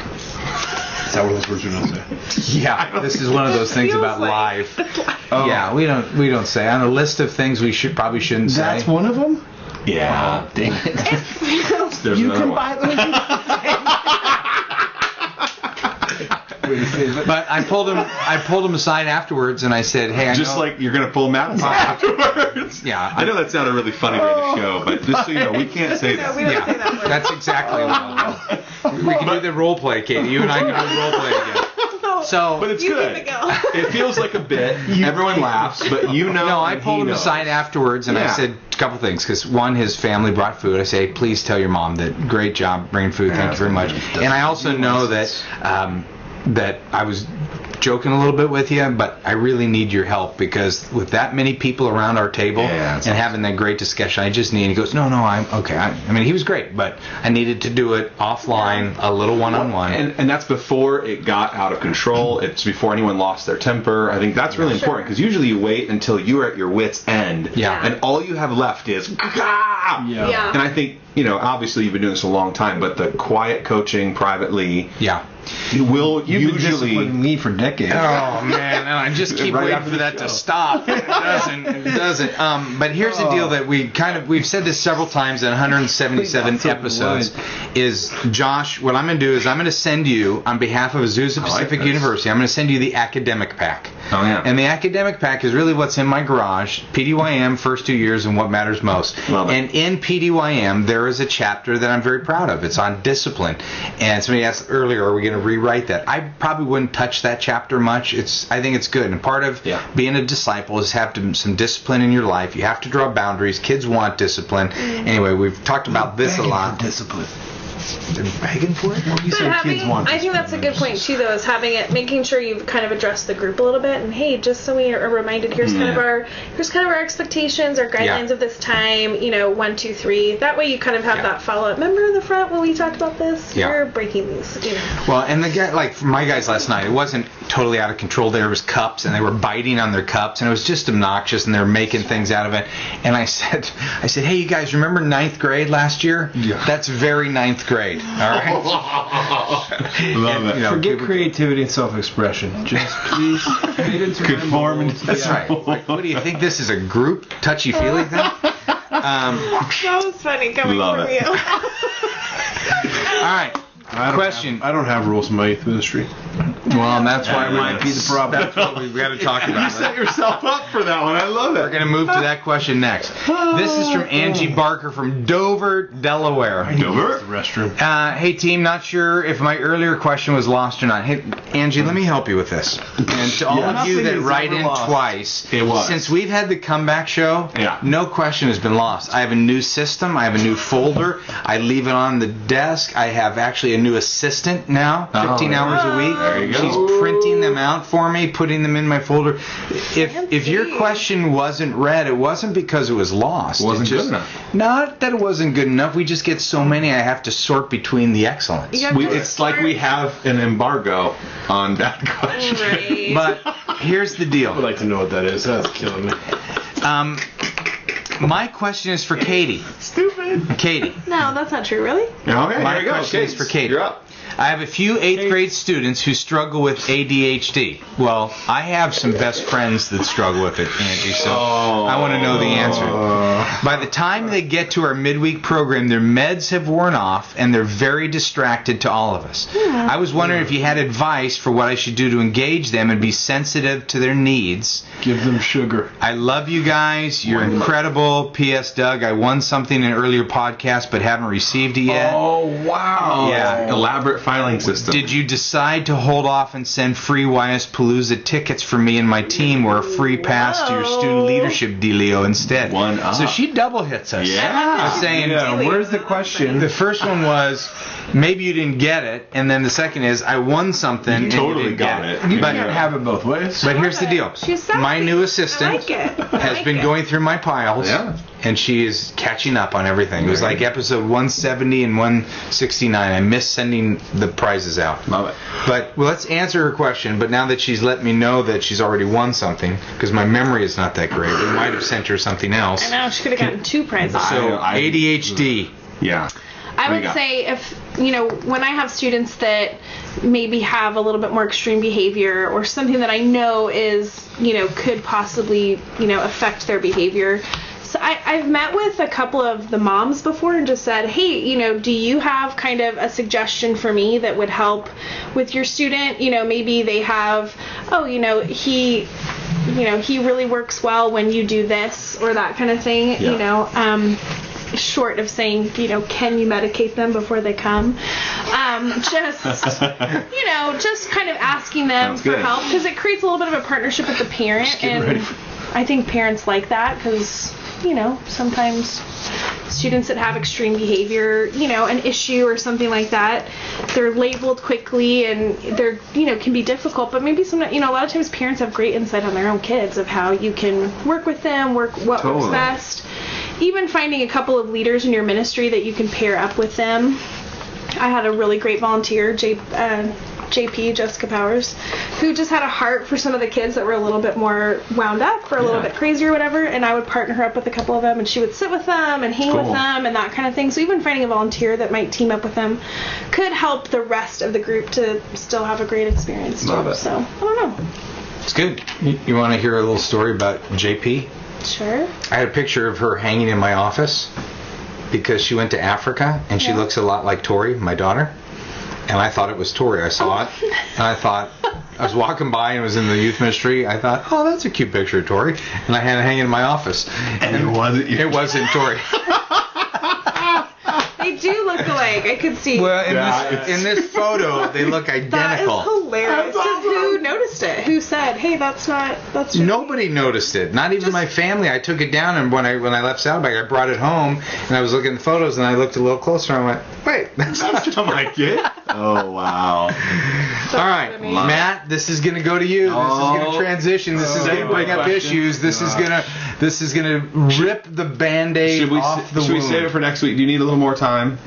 Is that what those words are going to say? yeah, this is one of those things feels about like- live. Yeah, we don't say on a list of things we probably shouldn't say. That's one of them? Yeah. Dang it. There's You another can one. buy them. But I pulled him aside afterwards, and I said, "Hey, I Just know, like you're going to pull Matt aside afterwards. Yeah. I know that sounded really funny during the show, but just so you know, we can't say No, that. we don't yeah, say that word. that's exactly what we can do the role play, Katie. You and I can do the role play again." So, But it's You good. keep it going. It feels like a bit. Everyone laughs, but you know. no, I and pulled he him knows. aside afterwards, and I Yeah. said a couple things. Because one, his family brought food. I say, "Please tell your mom that great job bringing food. Thank you very much." And I also know that that I was joking a little bit with you, but I really need your help, because with that many people around our table Yeah, and having that great discussion, I just need. And he goes, "No, I'm okay." I mean, he was great, but I needed to do it offline, a little one-on-one. And that's before it got out of control. It's before anyone lost their temper. I think that's really important, because usually you wait until you're at your wit's end, Yeah. and all you have left is Yeah. And I think, obviously you've been doing this a long time, but the quiet coaching privately yeah. will You've been usually. disciplining me for decades. Oh man, and I just keep Right waiting after for the that show. to stop. It doesn't. It doesn't. But here's the deal that we've said this several times in 177 episodes. Is Josh? What I'm going to do is I'm going to send you, on behalf of Azusa Pacific this. University, I'm going to send you the academic pack. Oh, yeah. And the academic pack is really what's in my garage. PDYM, first 2 years, and what matters most. Love it. And in PDYM, there is a chapter that I'm very proud of. It's on discipline. And somebody asked earlier, are we going to rewrite that? I probably wouldn't touch that chapter much. I think it's good. And part of being a disciple is have some discipline in your life. You have to draw boundaries. Kids want discipline. Anyway, we've talked about this a lot. Discipline. They're begging for it. You said kids want I this think that's a good point too, though, is having it, making sure you've kind of addressed the group a little bit, and hey, just so we are reminded, here's kind of our expectations, our guidelines of this time, 1, 2, 3. That way, you kind of have that follow up. Remember in the front when we talked about this? Yeah. You're breaking these. Well, and the guy, like for my guys last night, it wasn't totally out of control. There was cups, and they were biting on their cups, and it was just obnoxious, and they were making things out of it. And I said, hey, you guys, remember 9th grade last year? Yeah. That's very 9th grade. All right. Love it. Forget creativity and self-expression. Just please fit into Conformity. That's right. Like, what do you think? This is a group touchy-feely thing? That was funny coming Love from it. you. All right. Question. I don't have rules in my youth ministry. Well, and that's why That might be the problem. That's what we've got to talk You about. set yourself up for that one. I love We're it. going to move to that question next. This is from Angie Barker from Dover, Delaware. Dover? The restroom. Hey, team, not sure if my earlier question was lost or not. Hey, Angie, let me help you with this. And to all of you Nothing that is write ever in lost. twice, It was. since we've had the comeback show, no question has been lost. I have a new system. I have a new folder. I leave it on the desk. I have actually a new assistant now, 15 hours a week. There you go. She's printing them out for me, putting them in my folder. If your question wasn't read, it wasn't because it was lost. It wasn't just, good enough. Not that it wasn't good enough. We just get so many, I have to sort between the excellence. You have to It's like we have an embargo on that question. Right. But here's the I would deal. like to know what that is. That's killing me. My question is for Katie. Stupid. Katie. No, that's not true, really. Okay, My here you go. question is for Katie. You're up. I have a few 8th grade students who struggle with ADHD. Well, I have some best friends that struggle with it, Angie, so I want to know the answer. By the time they get to our midweek program, their meds have worn off, and they're very distracted to all of us. I was wondering if you had advice for what I should do to engage them and be sensitive to their needs. Give them sugar. I love you guys. You're incredible. P.S. Doug, I won something in an earlier podcast, but haven't received it yet. Oh, wow. Yeah. Elaborate filing system. Did you decide to hold off and send free YS Palooza tickets for me and my team, or a free pass to your student leadership dealio instead? One up. So she double hits us. Yeah. I'm saying, Yeah, where's the question? the first one was, maybe you didn't get it, and then the second is, I won something. and totally didn't got get it. You But, can't have it both ways. but here's the deal. She's sassy. My new assistant I like it. I has like been it. going through my piles, Yeah. and she is catching up on everything. It was like episode 170 and 169. I missed sending the prizes out. Love it. But well, let's answer her question. But now that she's let me know that she's already won something, because my memory is not that great, we might have sent her something else. I know, she could have gotten 2 prizes. So I- ADHD. Yeah. I What do would you got? say if, when I have students that maybe have a little bit more extreme behavior or something that I know is, could possibly, affect their behavior. So I've met with a couple of the moms before and just said, hey, do you have kind of a suggestion for me that would help with your student? Maybe they have, he really works well when you do this or that kind of thing, short of saying, can you medicate them before they come? Just kind of asking them Sounds for good. help, because it creates a little bit of a partnership with the parent, getting ready and for- I think parents like that because, sometimes students that have extreme behavior, an issue or something like that, they're labeled quickly and they're, can be difficult, but maybe sometimes, a lot of times parents have great insight on their own kids of how you can work with them, what works Totally. best. Even finding a couple of leaders in your ministry that you can pair up with them. I had a really great volunteer, JP, Jessica Powers, who just had a heart for some of the kids that were a little bit more wound up or a little bit crazy or whatever, and I would partner her up with a couple of them, and she would sit with them and hang with them and that kind of thing. So even finding a volunteer that might team up with them could help the rest of the group to still have a great experience too. Love it. So, I don't know. It's good. You want to hear a little story about JP? Sure. I had a picture of her hanging in my office because she went to Africa, and she looks a lot like Tori, my daughter. And I thought it was Tori. I saw it, and I thought, I was walking by and it was in the youth ministry. I thought, oh, that's a cute picture of Tori. And I had it hanging in my office. And it wasn't you. It wasn't Tori. They do look alike. I could see. Well, Yeah, in this photo, they look that is identical. hilarious. Who noticed noticed it? Who said, "Hey, that's your Nobody noticed it. Not even my family. I took it down, and when I left Saddleback, I brought it home, and I was looking at the photos, and I looked a little closer, and I went, "Wait, that's not my kid." Oh wow. That's All right, funny. Matt. This is going to go to you. This is going Oh. to transition. This is going to bring up Question. issues. This is going to rip the Band-Aid Should we off the should we wound. save it for next week? Do you need a little more time,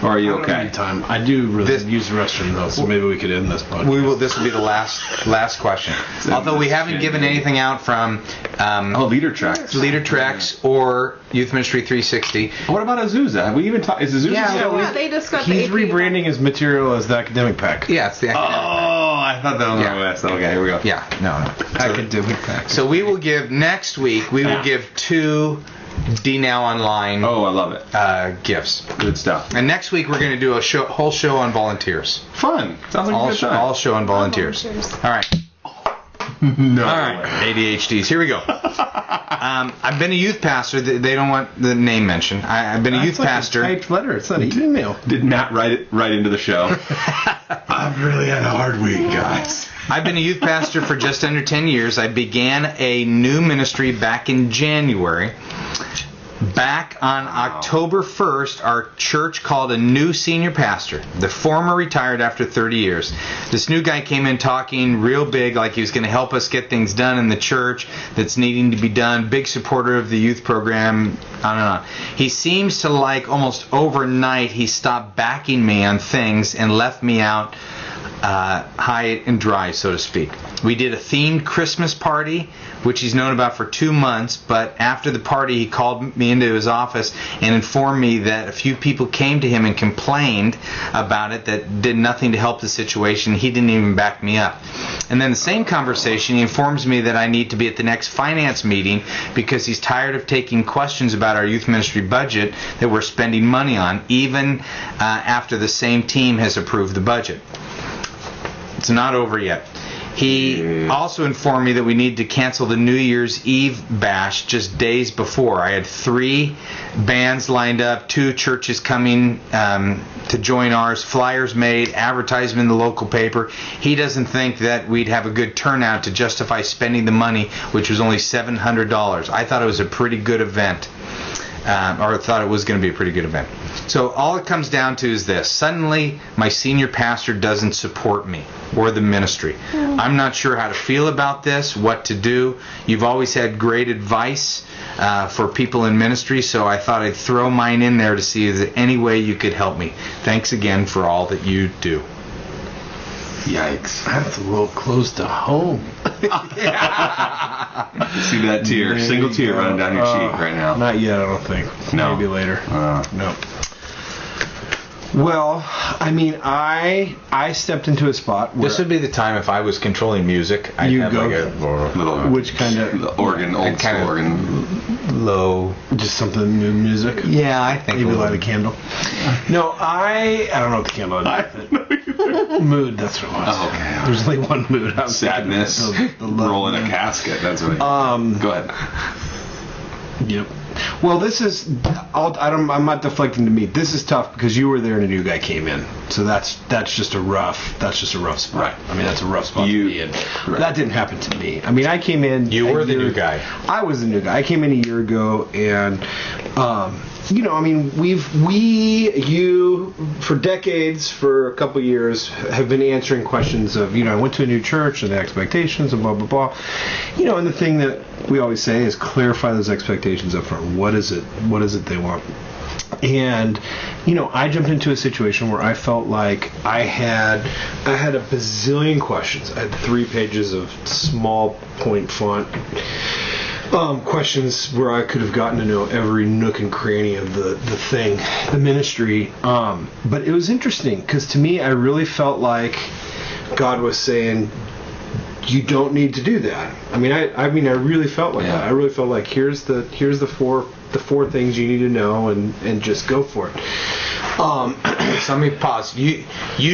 or are you I don't okay? need time. I do really This- use the restroom though, so maybe we could end this podcast. We will. This will be the last question. Although we haven't given anything out from Oh, leader tracks. Leader Treks or Youth Ministry 360. What about Azusa? Have we even talked? Is Azusa Yeah, still? Yeah, they just got the He's AP. rebranding his material as the academic pack. Yeah, it's the Oh, I thought that was Yeah. on the West. Okay, here we go. Yeah, no. Academic pack. So we will give next week. We will give 2 D Now Online Oh, I love it. gifts. Good stuff. And next week we're going to do a whole show on volunteers. Fun. Sounds like a good time. All show on volunteers. Volunteers. All right. No. All right. ADHDs. Here we go. I've been a youth pastor. They don't want the name mentioned. I've been a youth That's like pastor. a typed letter. It's not an email. Did Matt write it right into the show? I've really had a hard week, guys. I've been a youth pastor for just under 10 years. I began a new ministry back in January. Back on October 1st, our church called a new senior pastor. The former retired after 30 years. This new guy came in talking real big, like he was going to help us get things done in the church that's needing to be done. Big supporter of the youth program. On and on. He seems to, like, almost overnight, he stopped backing me on things and left me out high and dry, so to speak. We did a themed Christmas party, which he's known about for 2 months, but after the party he called me into his office and informed me that a few people came to him and complained about it that did nothing to help the situation. He didn't even back me up. And then the same conversation, he informs me that I need to be at the next finance meeting because he's tired of taking questions about our youth ministry budget that we're spending money on, even after the same team has approved the budget. It's not over yet. He also informed me that we need to cancel the New Year's Eve bash just days before. I had 3 bands lined up, 2 churches coming to join ours, flyers made, advertisement in the local paper. He doesn't think that we'd have a good turnout to justify spending the money, which was only $700. I thought it was a pretty good event. Or thought it was going to be a pretty good event. So all it comes down to is this. Suddenly, my senior pastor doesn't support me or the ministry. I'm not sure how to feel about this, what to do. You've always had great advice for people in ministry, so I thought I'd throw mine in there to see if there's any way you could help me. Thanks again for all that you do. Yikes. That's a little close to home. See that tear, There single you tear go. running down your cheek right now. Not yet, I don't think. No. Maybe later. Uh, No. Well, I mean, I stepped into a spot where This would be the time if I was controlling music. I'd You have go. like a little which kind the of organ, old kind school of- organ. low. just something new music. Yeah, I think Maybe a light little. a candle. No, I don't know what the candle is. Mood, that's what it was. Oh, okay. There's only one mood. I'm Sadness, the love rolling a mood. casket. That's what. Go ahead. Yep. Well, this is. I'm not deflecting to me. This is tough because you were there and a new guy came in. So that's just a rough. That's just a rough spot. Right. I mean, that's a rough spot You- to be in. right. That didn't happen to me. I mean, I came in. You a were the year- new guy. I was the new guy. I came in a year ago, and I mean, you for decades, for a couple years, have been answering questions of, I went to a new church and the expectations and blah blah blah. And the thing that we always say is clarify those expectations up front. What is it? What is it they want? And I jumped into a situation where I felt like I had a bazillion questions. I had 3 pages of small point font questions where I could have gotten to know every nook and cranny of the thing, the ministry. But it was interesting because to me, I really felt like God was saying, you don't need to do that. I mean, I really felt like that. I really felt like here's the 4 things you need to know, and just go for it. So let me pause. You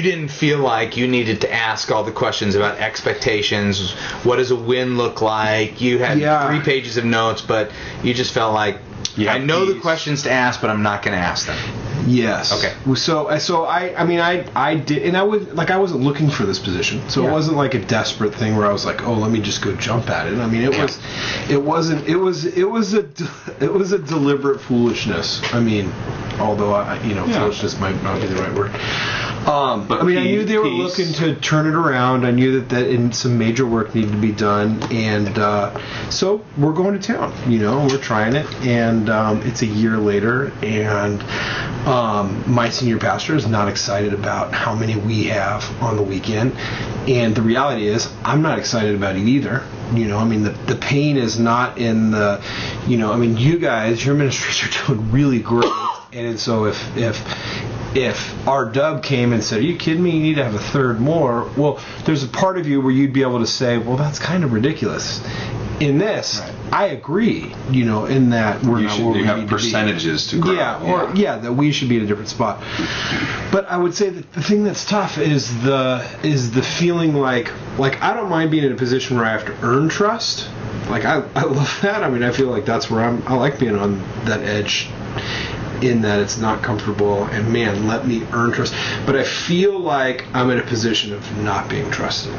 didn't feel like you needed to ask all the questions about expectations. What does a win look like? You had 3 pages of notes, but you just felt like, I know the questions to ask, but I'm not going to ask them. Yes. Okay. So I did, and I wasn't looking for this position, so Yeah. it wasn't like a desperate thing where I was like, oh, let me just go jump at it. I mean, it was a deliberate foolishness. I mean, although foolishness might not be the right word. But I mean, I knew they were peace. looking to turn it around. I knew that some major work needed to be done, and so we're going to town. We're trying it, and it's a year later, and my senior pastor is not excited about how many we have on the weekend, and the reality is I'm not excited about it either. The pain is not in the, you guys, your ministries are doing really great, and so if our Dub came and said, are you kidding me? You need to have a third more. Well, there's a part of you where you'd be able to say, well, that's kind of ridiculous. In this, Right. I agree, in that we're You not should where we have need percentages to to be. grow. That we should be in a different spot. But I would say that the thing that's tough is the feeling like I don't mind being in a position where I have to earn trust. Like I love that. I mean, I feel like that's where I like being on that edge, in that it's not comfortable, and man, let me earn trust. But I feel like I'm in a position of not being trusted,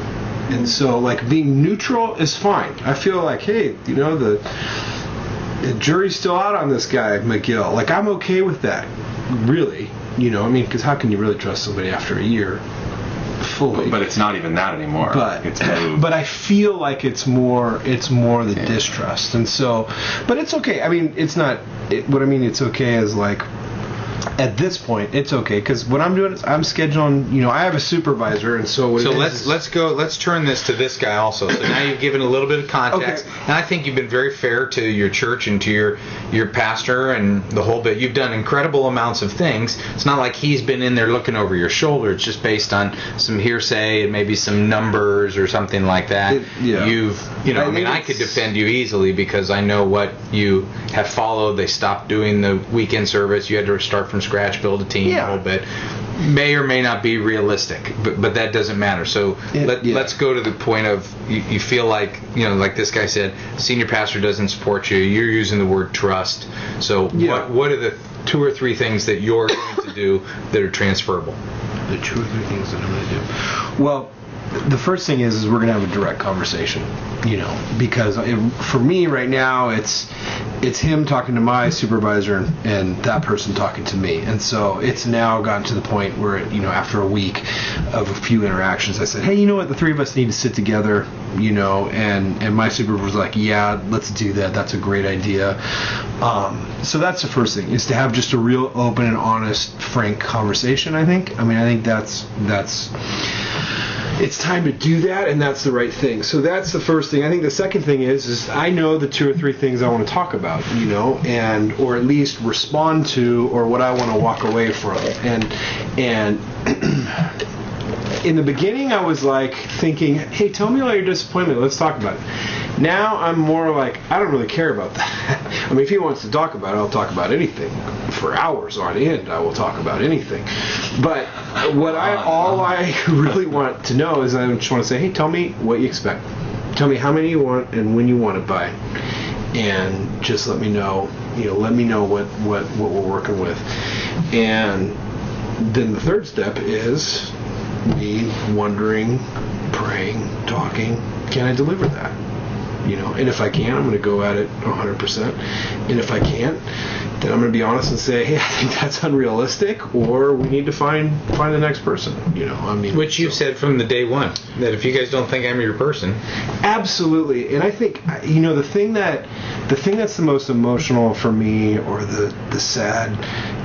and so like being neutral is fine. I feel like, hey, the jury's still out on this guy McGill. Like I'm okay with that, really. Because how can you really trust somebody after a year fully? But it's not even that anymore. It's moved. But I feel like it's more the distrust, and so, but it's okay. I mean, it's not. What I mean, it's okay is like, at this point, it's okay, because what I'm doing is I'm scheduling. I have a supervisor, and so let's turn this to this guy also. So now you've given a little bit of context, Okay. and I think you've been very fair to your church and to your pastor and the whole bit. You've done incredible amounts of things. It's not like he's been in there looking over your shoulder. It's just based on some hearsay and maybe some numbers or something like that. I could defend you easily because I know what you have followed. They stopped doing the weekend service. You had to start from scratch, build a team a little bit. May or may not be realistic, but that doesn't matter. So let's go to the point of you feel like, like this guy said, senior pastor doesn't support you. You're using the word trust. So what are the 2 or 3 things that you're going to do that are transferable? The 2 or 3 things that I'm going to do. Well, the first thing is we're going to have a direct conversation, because for me right now it's him talking to my supervisor and that person talking to me, and so it's now gotten to the point where after a week of a few interactions, I said, hey, the 3 of us need to sit together, and my supervisor was like, yeah, let's do that. That's a great idea. So that's the first thing, is to have just a real open and honest, frank conversation. I think that's it's time to do that, and that's the right thing. So that's the first thing. I think the second thing is I know the 2 or 3 things I want to talk about, and or at least respond to, or what I want to walk away from. And in the beginning, I was like thinking, hey, tell me all your disappointment. Let's talk about it. Now I'm more like, I don't really care about that. I mean, if he wants to talk about it, I'll talk about anything. For hours on end, I will talk about anything. But all I really want to know is, I just want to say, hey, tell me what you expect. Tell me how many you want and when you want it by. And just let me know, let me know what we're working with. And then the third step is me wondering, praying, talking, can I deliver that? And if I can, I'm going to go at it 100%. And if I can't, then I'm going to be honest and say, hey, I think that's unrealistic, or we need to find the next person. Which you've said from the day one, that if you guys don't think I'm your person. Absolutely. And I think the thing that's the most emotional for me, or the sad,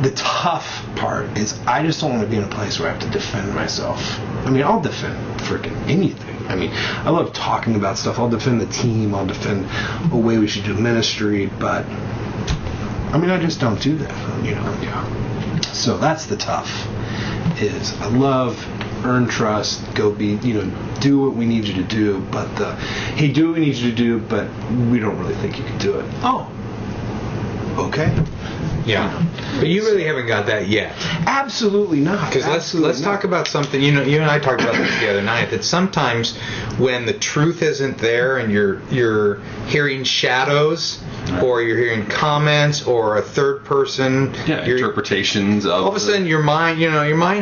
the tough part, is I just don't want to be in a place where I have to defend myself. I mean, I'll defend freaking anything. I mean, I love talking about stuff. I'll defend the team. I'll defend a way we should do ministry. But I mean, I just don't do that. Yeah. So that's the tough. Is I love earn trust. Go be. Do what we need you to do. But hey, do what we need you to do. But we don't really think you can do it. Oh. Okay. Yeah. But you really haven't got that yet. Absolutely not. Because let's talk about something. You and I talked about this the other night. That sometimes when the truth isn't there and you're hearing shadows or you're hearing comments, or a third person. Yeah, You're- interpretations of all of a sudden your mind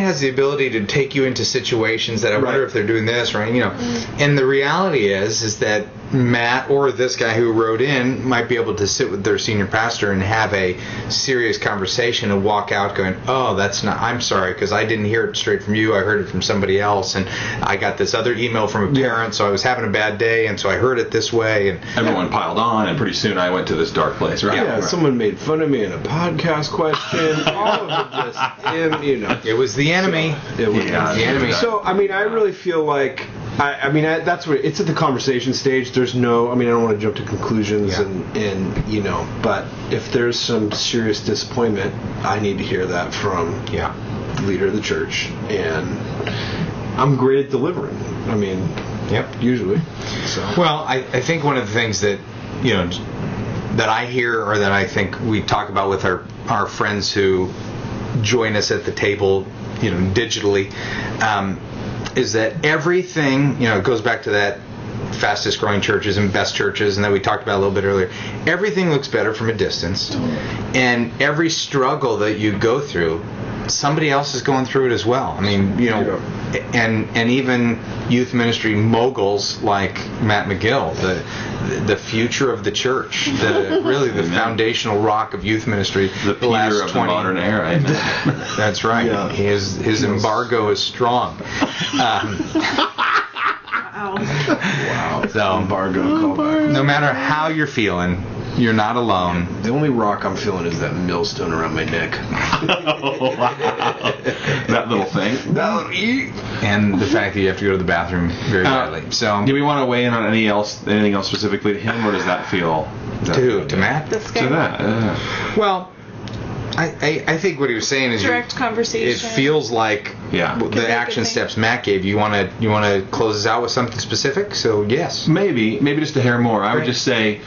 has the ability to take you into situations that I wonder Right. if they're doing this, right? And the reality is that Matt or this guy who wrote in might be able to sit with their senior pastor and have a serious conversation and walk out going, oh, I'm sorry, because I didn't hear it straight from you, I heard it from somebody else, and I got this other email from a parent, so I was having a bad day, and so I heard it this way, and everyone piled on, and pretty soon I went to this dark place, right? Yeah, Right. someone made fun of me in a podcast question. All of it just him, it was the enemy. It was Yeah, the enemy. So, I mean, I really feel like, that's what it's at the conversation stage. There's no, I don't want to jump to conclusions and but if there's some serious disappointment, I need to hear that from the leader of the church. And I'm great at delivering. Usually. So. Well, I think one of the things that, that I hear, or that I think we talk about with our friends who join us at the table, digitally, is that everything, it goes back to that fastest growing churches and best churches, and that we talked about a little bit earlier. Everything looks better from a distance, and every struggle that you go through, somebody else is going through it as well. And even youth ministry moguls like Matt McGill, the future of the church, really the foundational rock of youth ministry, the Peter last of the modern era. That's right. Yeah. His embargo is strong. Wow. So Embargo callback. no matter how you're feeling, you're not alone. The only rock I'm feeling is that millstone around my neck. Oh, wow. That little thing. And the fact that you have to go to the bathroom very badly. So Do we want to weigh in on anything else specifically to him, or does that feel? to Matt? This To guy. that. Well, I think what he was saying is Direct conversation. It feels like Yeah. the action steps Matt gave. You want to close us out with something specific? So yes. Maybe just a hair more. I would Right. just say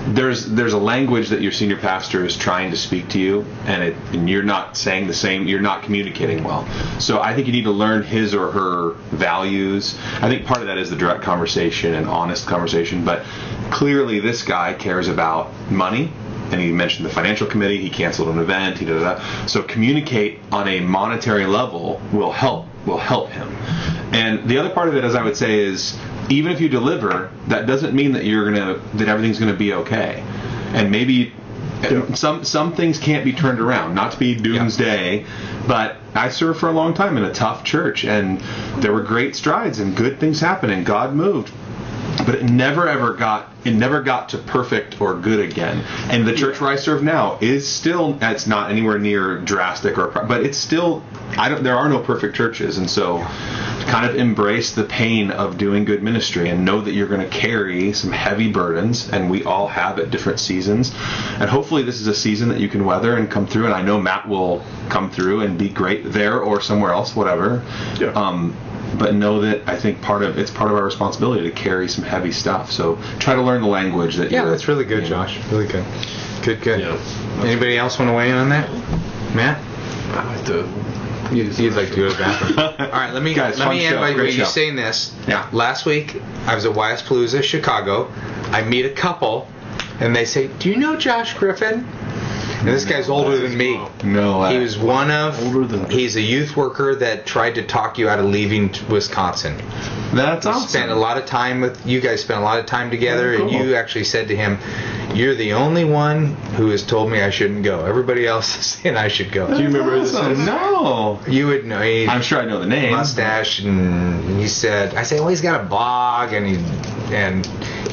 there's a language that your senior pastor is trying to speak to you, and you're not saying the same. You're not communicating well. So I think you need to learn his or her values. I think part of that is the direct conversation and honest conversation. But clearly, this guy cares about money. And he mentioned the financial committee. He canceled an event. So communicate on a monetary level will help him. And the other part of it, as I would say, is even if you deliver, that doesn't mean that that everything's gonna be okay. And maybe some things can't be turned around. Not to be doomsday, but I served for a long time in a tough church, and there were great strides and good things happened, and God moved. But it never got to perfect or good again. And the church where I serve now is still, it's not anywhere near drastic but it's still, there are no perfect churches. And so kind of embrace the pain of doing good ministry and know that you're going to carry some heavy burdens, and we all have at different seasons. And hopefully this is a season that you can weather and come through. And I know Matt will come through and be great there or somewhere else, whatever. Yeah. But know that I think it's part of our responsibility to carry some heavy stuff. So try to learn the language that Yeah, that's really good, Josh. Really good. Good. Yeah. Anybody else want to weigh in on that? Matt? I like to. You'd like to go to the bathroom. All right, let me Guys, let fun me end show. by Great you show. saying this. Yeah. Last week, I was at YSPalooza, Chicago. I meet a couple, and they say, "Do you know Josh Griffin?" And this guy's older than me. No, He was he's a youth worker that tried to talk you out of leaving Wisconsin. That's awesome. Spent a lot of time with you guys. Spent a lot of time together, and you actually said to him, "You're the only one who has told me I shouldn't go. Everybody else is saying I should go." Do you remember who this is? No. You would know. I'm sure I know the name. Mustache, and he said, "I say, well, he's got a blog," and he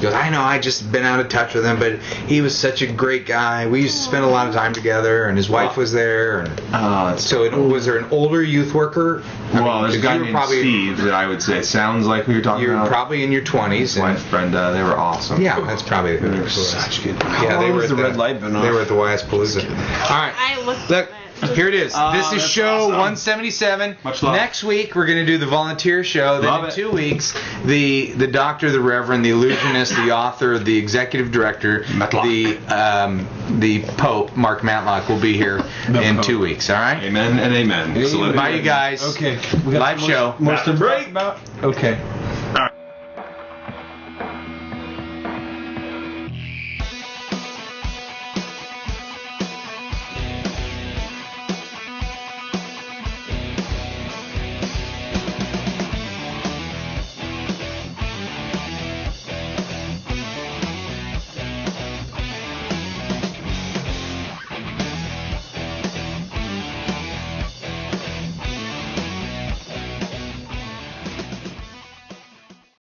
goes, "I know, I just been out of touch with him, but he was such a great guy. We used to spend a lot of time together, and his wife was there." And was there an older youth worker? Well, there's a guy you were named probably, Steve that I would say sounds like who you're talking You're about. probably in your 20s. His wife Brenda, they were awesome. Yeah, that's probably who They it were was. such good. Yeah, they were was at the red light been They off? were at the YSPalooza. All right. I looked Look, at it. here it is. This is that's show awesome. 177. Much love. Next week we're going to do the volunteer show. Then Love in it. 2 weeks, the doctor, the reverend, the illusionist, the author, the executive director, Matlock. the Pope, Mark Matlock, will be here in Pope. 2 weeks. All right. Amen and amen. Bye, you guys. Okay. Live show. Most to break about. Okay.